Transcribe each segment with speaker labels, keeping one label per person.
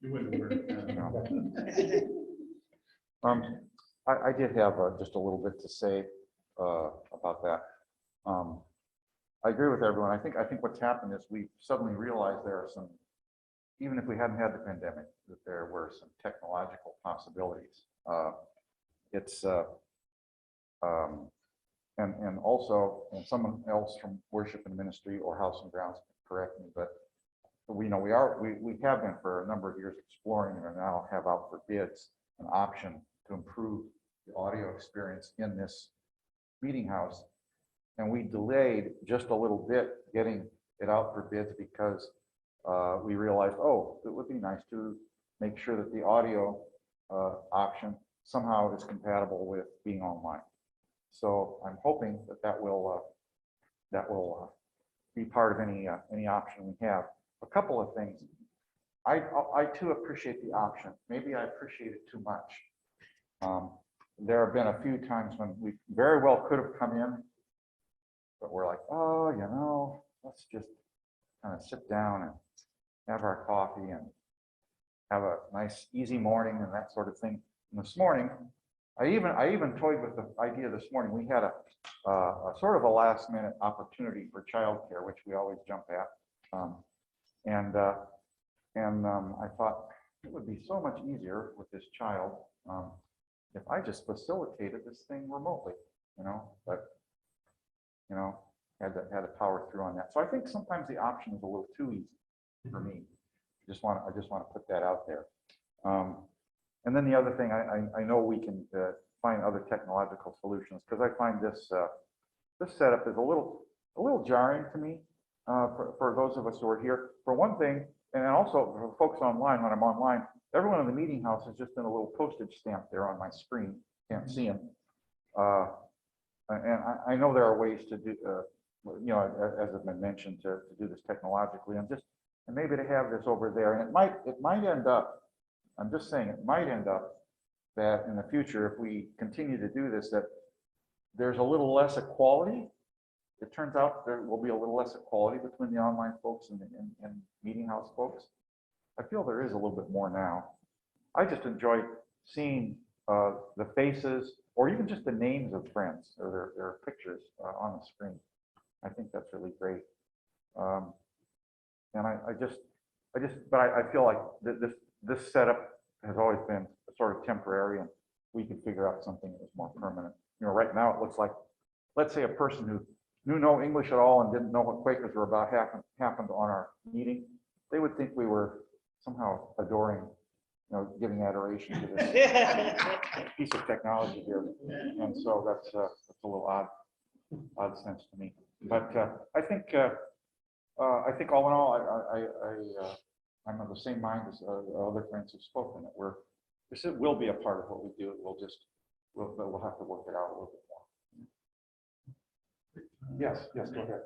Speaker 1: You wouldn't work.
Speaker 2: I did have just a little bit to say about that. I agree with everyone. I think what's happened is we suddenly realized there are some, even if we hadn't had the pandemic, that there were some technological possibilities. And also, and someone else from worship and ministry or house and grounds can correct me, but we know we have been for a number of years exploring and now have out for bids an option to improve the audio experience in this meeting house. And we delayed just a little bit getting it out for bids because we realized, oh, it would be nice to make sure that the audio option somehow is compatible with being online. So I'm hoping that will be part of any option we have. A couple of things. I too appreciate the option. Maybe I appreciate it too much. There have been a few times when we very well could have come in, but we're like, oh, you know, let's just kind of sit down and have our coffee and have a nice easy morning and that sort of thing. And this morning, I even toyed with the idea this morning. We had a sort of a last minute opportunity for childcare, which we always jump at. I thought it would be so much easier with this child if I just facilitated this thing remotely, you know, but, you know, had to power through on that. So I think sometimes the option is a little too easy for me. I just want to put that out there. And then the other thing, I know we can find other technological solutions, because I find this this setup is a little jarring to me for those of us who are here. For one thing, and also for folks online, when I'm online, everyone in the meeting house is just in a little postage stamp there on my screen. Can't see them. And I know there are ways to do, you know, as has been mentioned, to do this technologically, and maybe to have this over there. And it might end up, I'm just saying, it might end up that in the future, if we continue to do this, that there's a little less equality. It turns out there will be a little less equality between the online folks and meeting house folks. I feel there is a little bit more now. I just enjoy seeing the faces, or even just the names of friends or their pictures on the screen. I think that's really great. And but I feel like this setup has always been sort of temporary, and we can figure out something that is more permanent. You know, right now it looks like, let's say a person who knew no English at all and didn't know what Quakers were about happened on our meeting, they would think we were somehow adoring, you know, giving adoration to this piece of technology here. And so that's a little odd sense to me. But I think all in all, I'm of the same mind as other friends who've spoken, that this will be a part of what we do. We'll have to work it out a little bit more. Yes, go ahead.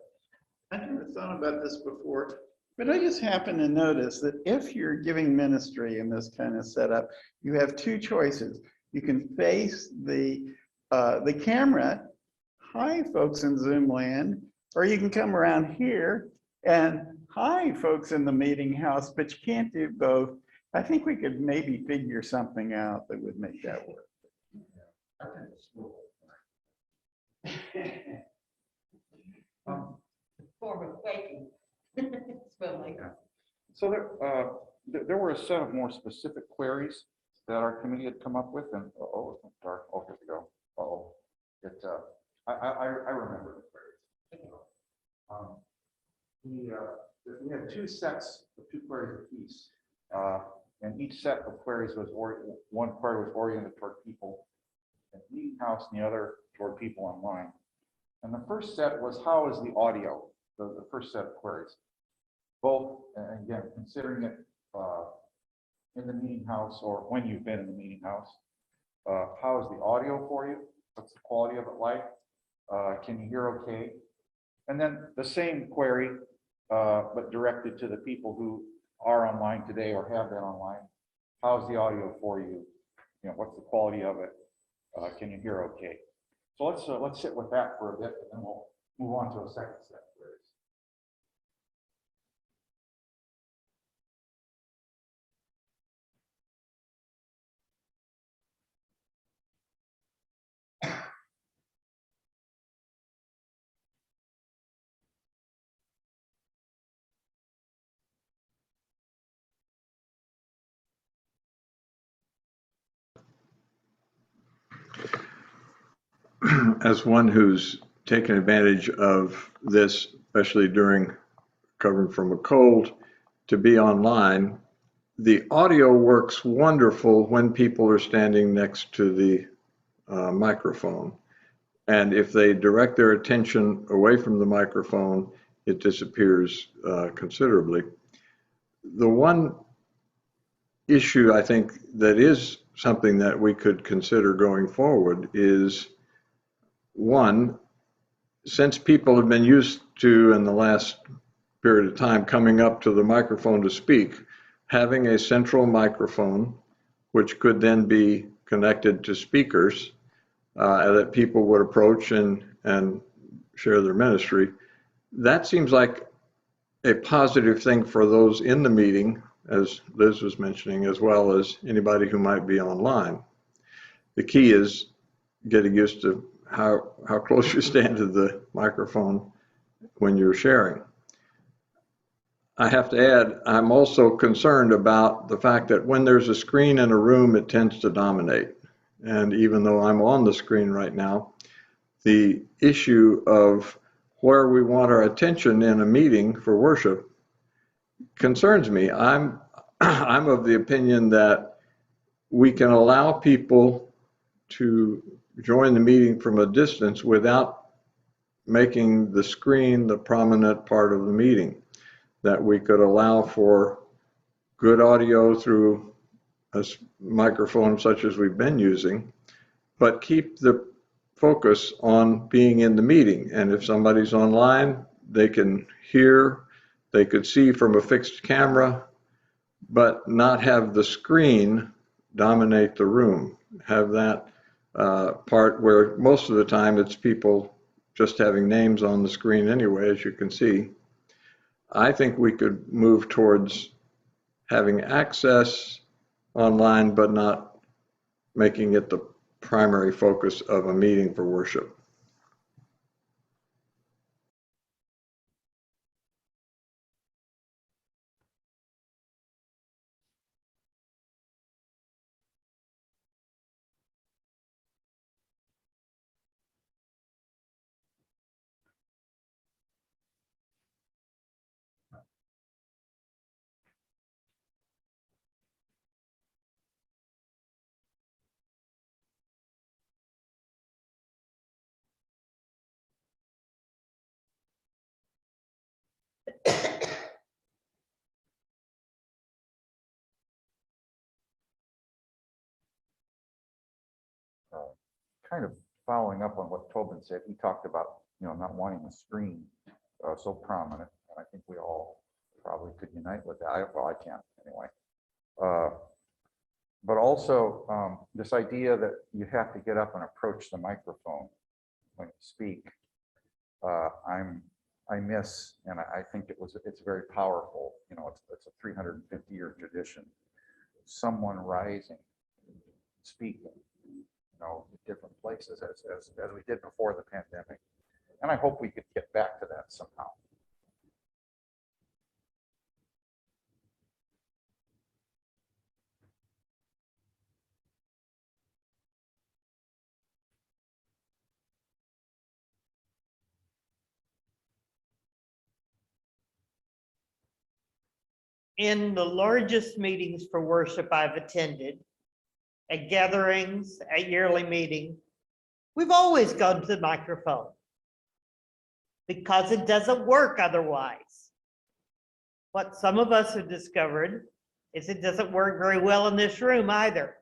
Speaker 3: I never thought about this before, but I just happen to notice that if you're giving ministry in this kind of setup, you have two choices. You can face the camera, hi folks in Zoom land, or you can come around here and hi folks in the meeting house, but you can't do both. I think we could maybe figure something out that would make that work.
Speaker 4: Form of quaking.
Speaker 2: So there were a set of more specific queries that our committee had come up with, and oh, it's dark. Oh, here we go. I remember the queries. We had two sets of two queries apiece, and each set of queries was one query was oriented toward people in the meeting house, and the other toward people online. And the first set was, how is the audio? The first set of queries. Both, and again, considering it in the meeting house or when you've been in the meeting house, how is the audio for you? What's the quality of it like? Can you hear okay? And then the same query, but directed to the people who are online today or have been online. How's the audio for you? You know, what's the quality of it? Can you hear okay? So let's sit with that for a bit, and then we'll move on to a second set.
Speaker 4: as one who's taken advantage of this, especially during recovering from a cold, to be online. The audio works wonderful when people are standing next to the microphone. And if they direct their attention away from the microphone, it disappears considerably. The one issue I think that is something that we could consider going forward is, one, since people have been used to, in the last period of time, coming up to the microphone to speak, having a central microphone, which could then be connected to speakers that people would approach and share their ministry. That seems like a positive thing for those in the meeting, as Liz was mentioning, as well as anybody who might be online. The key is getting used to how close you stand to the microphone when you're sharing. I have to add, I'm also concerned about the fact that when there's a screen in a room, it tends to dominate. And even though I'm on the screen right now, the issue of where we want our attention in a meeting for worship concerns me. I'm of the opinion that we can allow people to join the meeting from a distance without making the screen the prominent part of the meeting. That we could allow for good audio through a microphone such as we've been using, but keep the focus on being in the meeting. And if somebody's online, they can hear, they could see from a fixed camera, but not have the screen dominate the room. Have that part where most of the time it's people just having names on the screen anyway, as you can see. I think we could move towards having access online, but not making it the primary focus of a meeting for worship.
Speaker 2: Kind of following up on what Tobin said, he talked about, not wanting the screen so prominent. And I think we all probably could unite with that. Well, I can't anyway. But also this idea that you have to get up and approach the microphone when you speak. I miss, and I think it's very powerful. It's a 350-year tradition. Someone rising, speaking. Different places as we did before the pandemic. And I hope we could get back to that somehow.
Speaker 5: In the largest meetings for worship I've attended, at gatherings, at yearly meetings, we've always gone to the microphone because it doesn't work otherwise. What some of us have discovered is it doesn't work very well in this room either.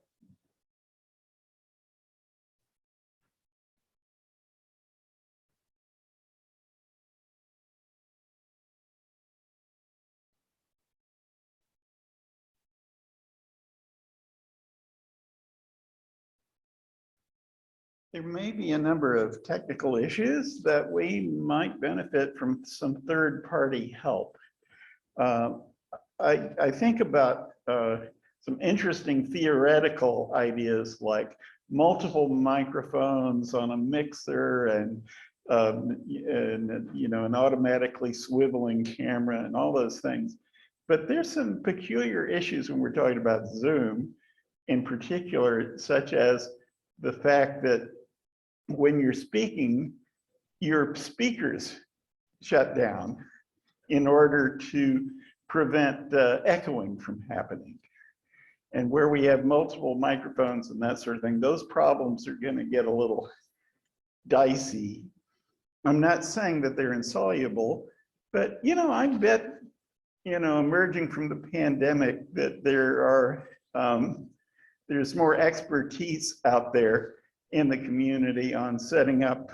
Speaker 3: There may be a number of technical issues that we might benefit from some third-party help. I think about some interesting theoretical ideas like multiple microphones on a mixer and an automatically swiveling camera and all those things. But there's some peculiar issues when we're talking about Zoom in particular, such as the fact that when you're speaking, your speakers shut down in order to prevent the echoing from happening. And where we have multiple microphones and that sort of thing, those problems are going to get a little dicey. I'm not saying that they're insoluble, but I bet, emerging from the pandemic, that there's more expertise out there in the community on setting up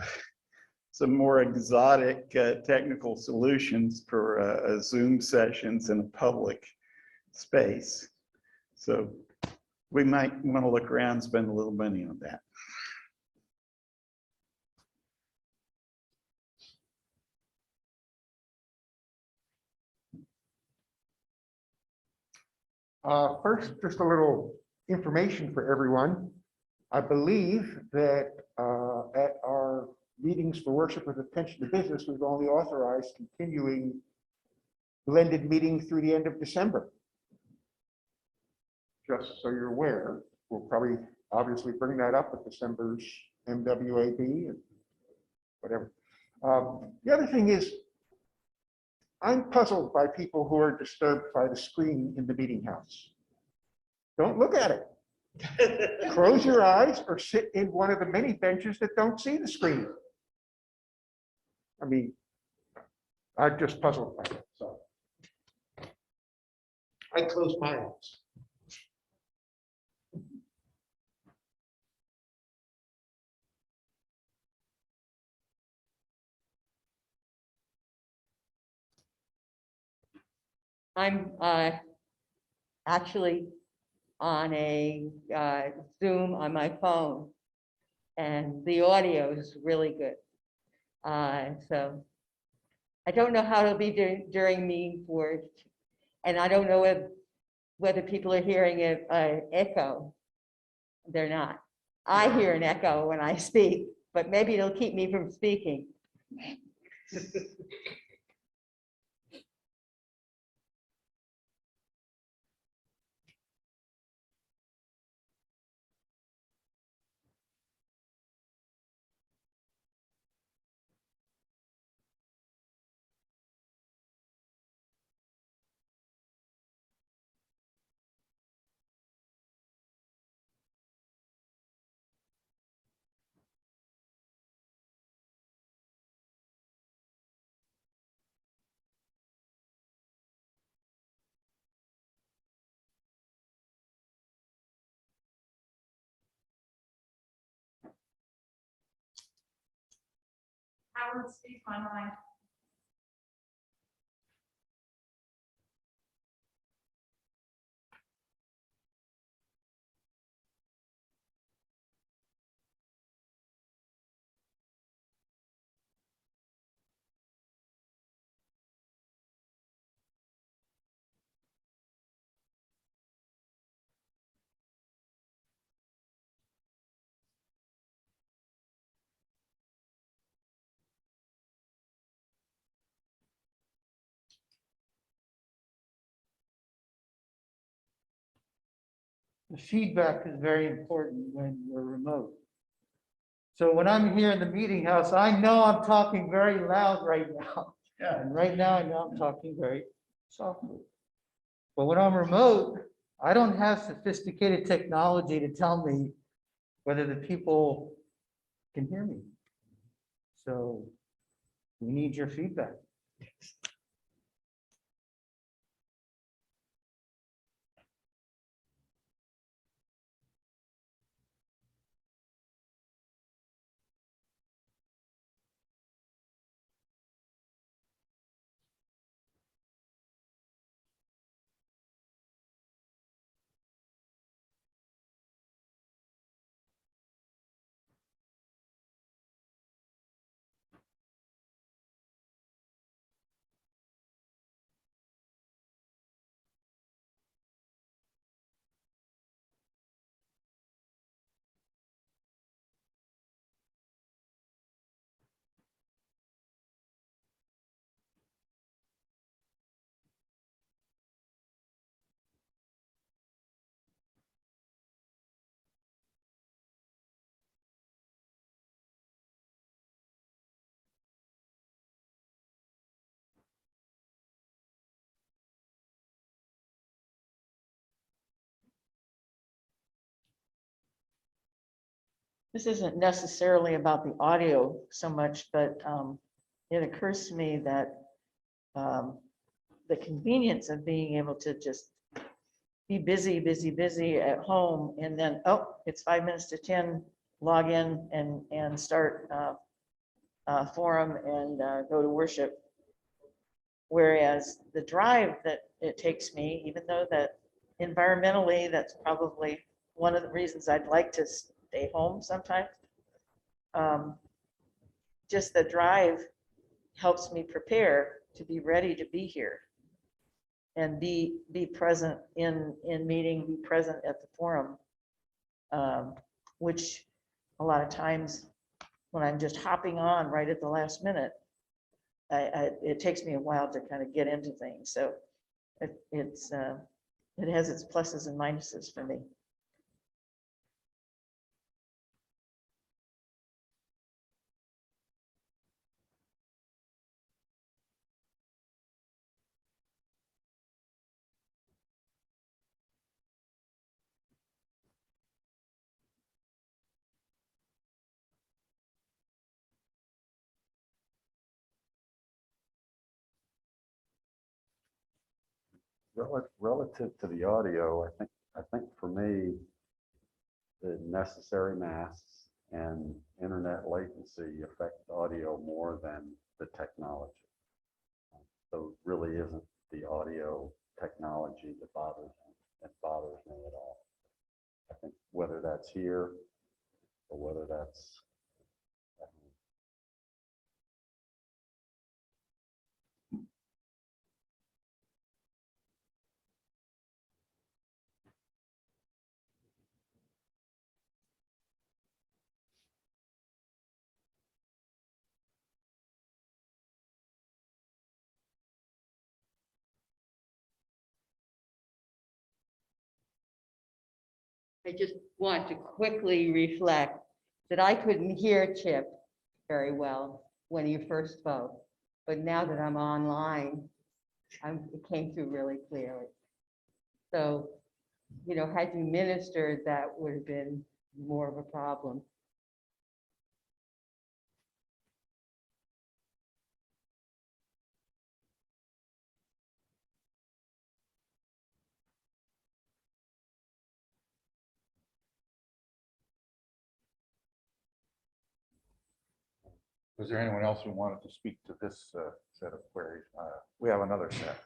Speaker 3: some more exotic technical solutions for Zoom sessions in a public space. So we might want to look around and spend a little money on that.
Speaker 6: First, just a little information for everyone. I believe that at our meetings for worship with attention to business, we've only authorized continuing blended meetings through the end of December. Just so you're aware, we'll probably obviously bring that up at December's MWAB and whatever. The other thing is, I'm puzzled by people who are disturbed by the screen in the meeting house. Don't look at it. Close your eyes or sit in one of the many benches that don't see the screen. I mean, I'm just puzzled by it. So I close my eyes.
Speaker 7: I'm actually on a Zoom on my phone, and the audio is really good. So I don't know how it'll be during meeting for, and I don't know whether people are hearing an echo. They're not. I hear an echo when I speak, but maybe it'll keep me from speaking.
Speaker 1: Howard, speak my mind.
Speaker 8: The feedback is very important when we're remote. So when I'm here in the meeting house, I know I'm talking very loud right now.
Speaker 3: Yeah.
Speaker 8: And right now I know I'm talking very softly. But when I'm remote, I don't have sophisticated technology to tell me whether the people can hear me. So we need your feedback.
Speaker 9: this isn't necessarily about the audio so much, but it occurs to me that the convenience of being able to just be busy, busy, busy at home, and then, oh, it's 5 minutes to 10, log in and start forum and go to worship. Whereas the drive that it takes me, even though that environmentally, that's probably one of the reasons I'd like to stay home sometimes. Just the drive helps me prepare to be ready to be here and be present in meeting, be present at the forum, which a lot of times when I'm just hopping on right at the last minute, it takes me a while to kind of get into things. So it has its pluses and minuses for me.
Speaker 10: Relative to the audio, I think for me, the necessary masks and internet latency affect audio more than the technology. So it really isn't the audio technology that bothers me at all. I think whether that's here or whether that's at home.
Speaker 7: I just want to quickly reflect that I couldn't hear Chip very well when he first spoke, but now that I'm online, it came through really clearly. So, you know, had you ministered, that would have been more of a problem.
Speaker 2: Was there anyone else who wanted to speak to this set of queries? We have another set.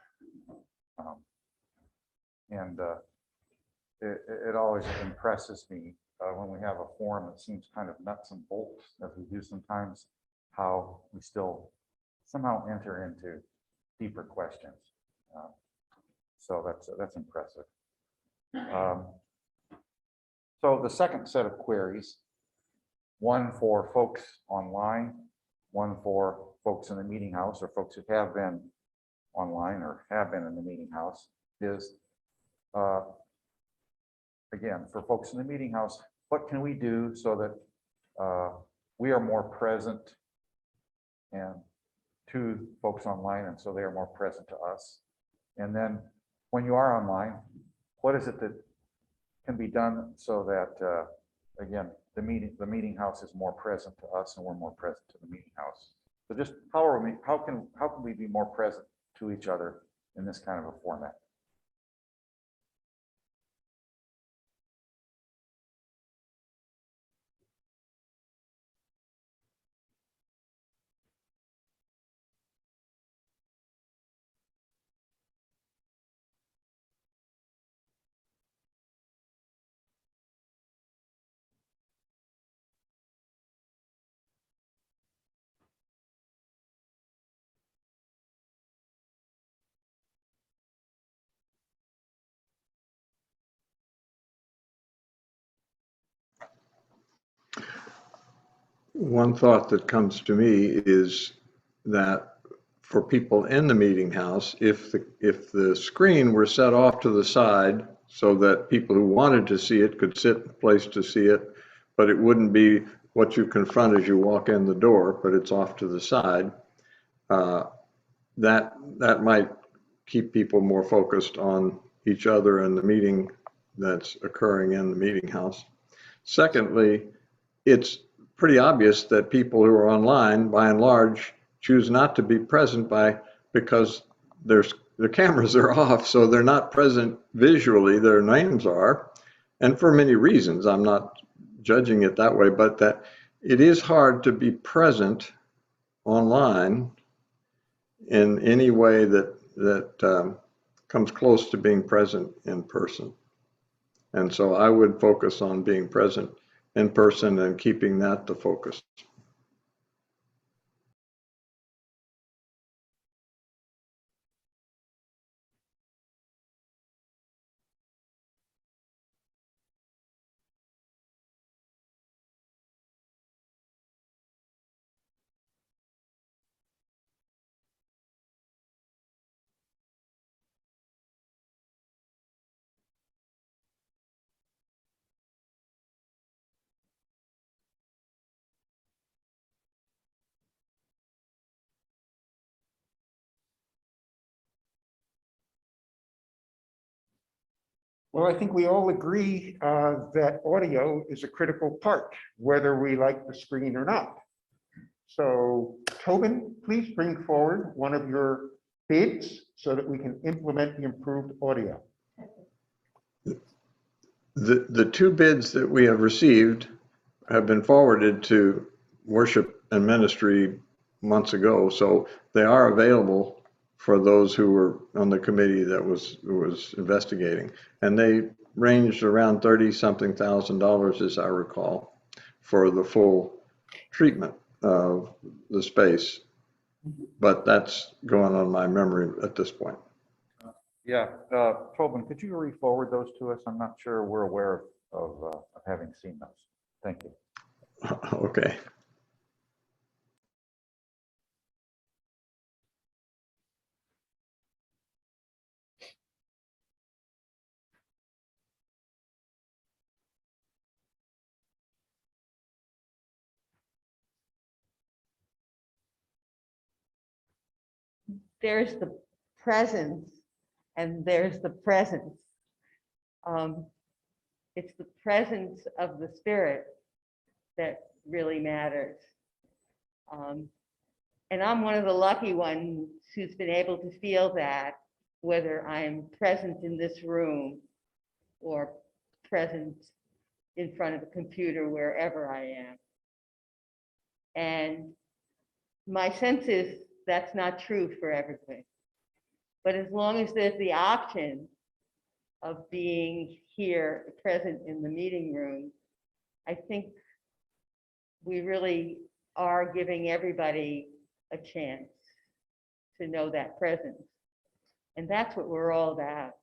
Speaker 2: It always impresses me when we have a forum that seems kind of nuts and bolts, as we do sometimes, how we still somehow enter into deeper questions. So that's impressive. So the second set of queries, one for folks online, one for folks in the meeting house or folks who have been online or have been in the meeting house, is again, for folks in the meeting house, what can we do so that we are more present and to folks online, and so they are more present to us? And then when you are online, what is it that can be done so that again, the meeting house is more present to us and we're more present to the meeting house? So just how can we be more present to each other in this kind of a format?
Speaker 4: One thought that comes to me is that for people in the meeting house, if the screen were set off to the side so that people who wanted to see it could sit in a place to see it, but it wouldn't be what you confront as you walk in the door, but it's off to the side, that might keep people more focused on each other and the meeting that's occurring in the meeting house. Secondly, it's pretty obvious that people who are online, by and large, choose not to be present because their cameras are off, so they're not present visually, their names are, and for many reasons. I'm not judging it that way, but that it is hard to be present online in any way that comes close to being present in person. And so I would focus on being present in person and keeping that the focus.
Speaker 6: Well, I think we all agree that audio is a critical part, whether we like the screen or not. So Tobin, please bring forward one of your bids so that we can implement the improved audio.
Speaker 4: The two bids that we have received have been forwarded to worship and ministry months ago, so they are available for those who were on the committee that was investigating. And they ranged around $30-something thousand, as I recall, for the full treatment of the space. But that's going on my memory at this point.
Speaker 2: Yeah, Tobin, could you re-forward those to us? I'm not sure we're aware of having seen those. Thank you.
Speaker 4: Okay.
Speaker 7: There's the presence and there's the presence. It's the presence of the Spirit that really matters. And I'm one of the lucky ones who's been able to feel that, whether I'm present in this room or present in front of a computer, wherever I am. And my sense is that's not true for everybody. But as long as there's the option of being here, present in the meeting room, I think we really are giving everybody a chance to know that presence. And that's what we're all about.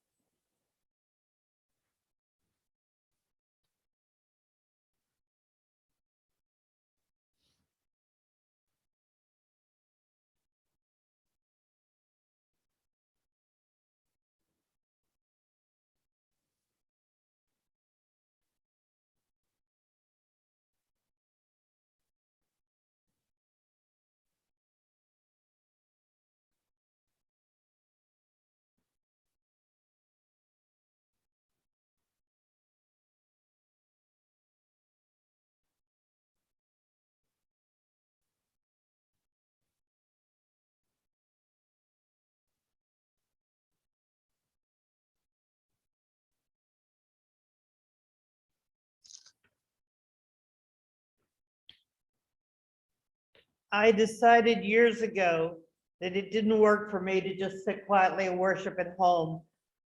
Speaker 5: I decided years ago that it didn't work for me to just sit quietly and worship at home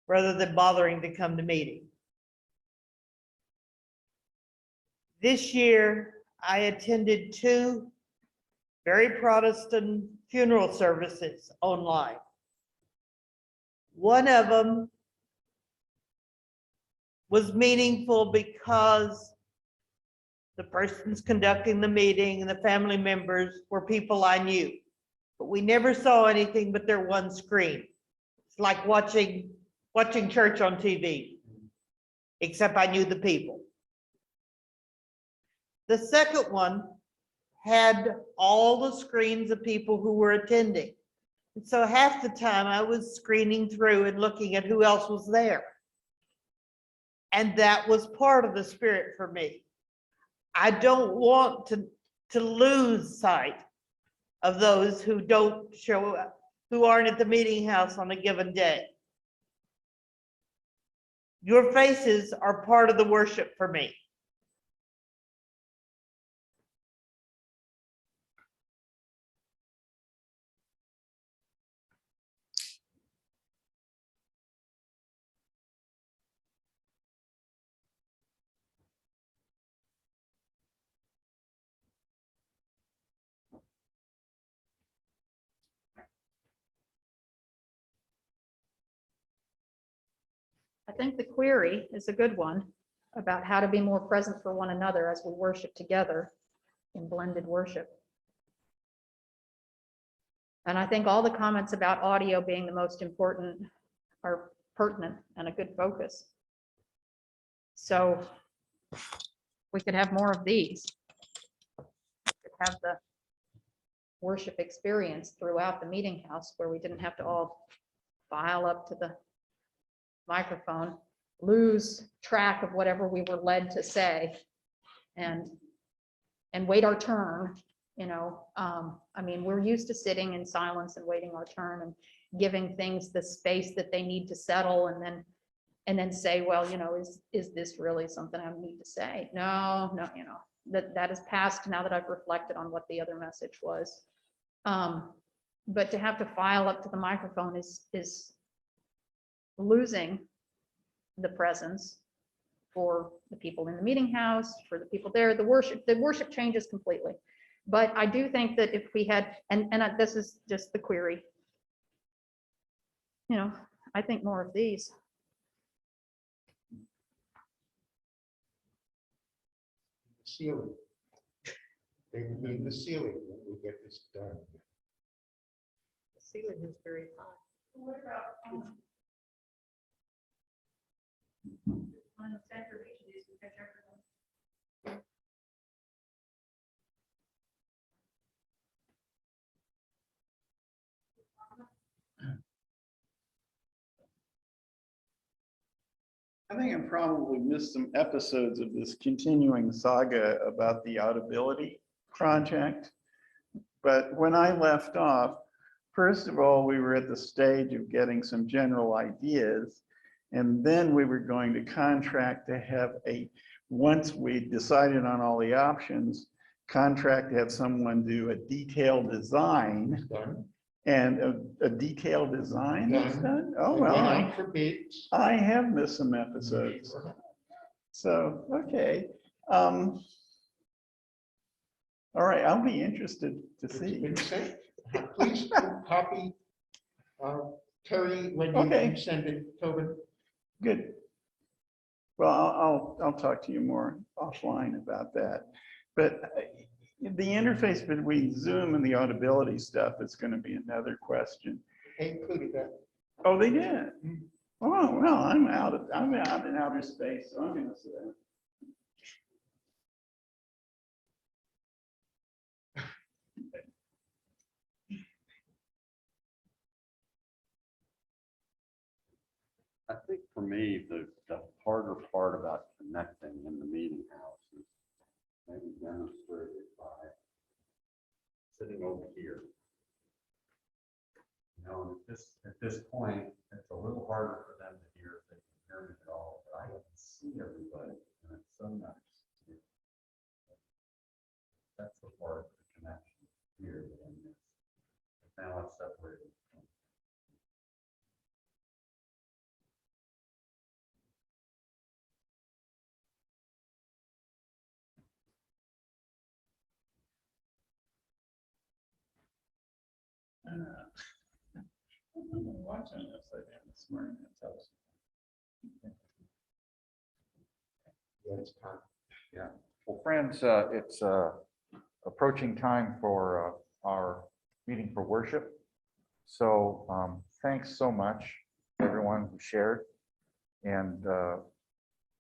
Speaker 5: rather than bothering to come to meetings. This year, I attended 2 very Protestant funeral services online. One of them was meaningful because the persons conducting the meeting and the family members were people I knew, but we never saw anything but their one screen. It's like watching church on TV, except I knew the people. The second one had all the screens of people who were attending. And so half the time I was screening through and looking at who else was there. And that was part of the Spirit for me. I don't want to lose sight of those who don't show up, who aren't at the meeting house on a given day. Your faces are part of the worship for me.
Speaker 1: I think the query is a good one about how to be more present for one another as we worship together in blended worship. And I think all the comments about audio being the most important are pertinent and a good focus. So we could have more of these. We could have the worship experience throughout the meeting house where we didn't have to all file up to the microphone, lose track of whatever we were led to say, and wait our turn. You know, I mean, we're used to sitting in silence and waiting our turn and giving things the space that they need to settle, and then say, well, you know, is this really something I need to say? No, you know, that is past now that I've reflected on what the other message was. But to have to file up to the microphone is losing the presence for the people in the meeting house, for the people there. The worship changes completely. But I do think that if we had, and this is just the query, you know, I think more of these.
Speaker 6: Ceiling. They need the ceiling when we get this done.
Speaker 5: The ceiling is very high.
Speaker 1: What about on the center of each of these, we catch everyone?
Speaker 3: I think I probably missed some episodes of this continuing saga about the Audibility Project. But when I left off, first of all, we were at the stage of getting some general ideas. And then we were going to contract to have once we decided on all the options, contract to have someone do a detailed design.
Speaker 6: Done.
Speaker 3: And a detailed design is
Speaker 6: Done.
Speaker 3: done? Oh,
Speaker 6: It
Speaker 3: well,
Speaker 6: went out for bids.
Speaker 3: I have missed some episodes. So, okay. All right, I'll be interested to
Speaker 6: It's
Speaker 3: see.
Speaker 6: been sent. Please copy Terry when
Speaker 3: Okay.
Speaker 6: you send it, Tobin.
Speaker 3: Good. Well, I'll talk to you more offline about that. But the interface between Zoom and the Audibility stuff is going to be another question.
Speaker 6: They included that.
Speaker 3: Oh, they did? Oh, well, I'm out in outer space, so I'm going to say that.
Speaker 10: I think for me, the harder part about connecting in the meeting house is maybe demonstrated by sitting over here. You know, and at this point, it's a little harder for them to hear if they can hear me at all, but I can see everybody, and it's so nice. That's the part of the connection here that I miss. Now it's separated.
Speaker 3: I'm watching it upside down this morning. That's how
Speaker 6: Yeah, it's time.
Speaker 2: Yeah. Well, friends, it's approaching time for our meeting for worship. So thanks so much, everyone who shared. And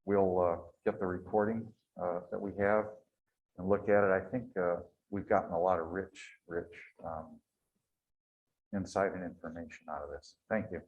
Speaker 2: we'll get the recording that we have and look at it. I think we've gotten a lot of rich insight and information out of this. Thank you.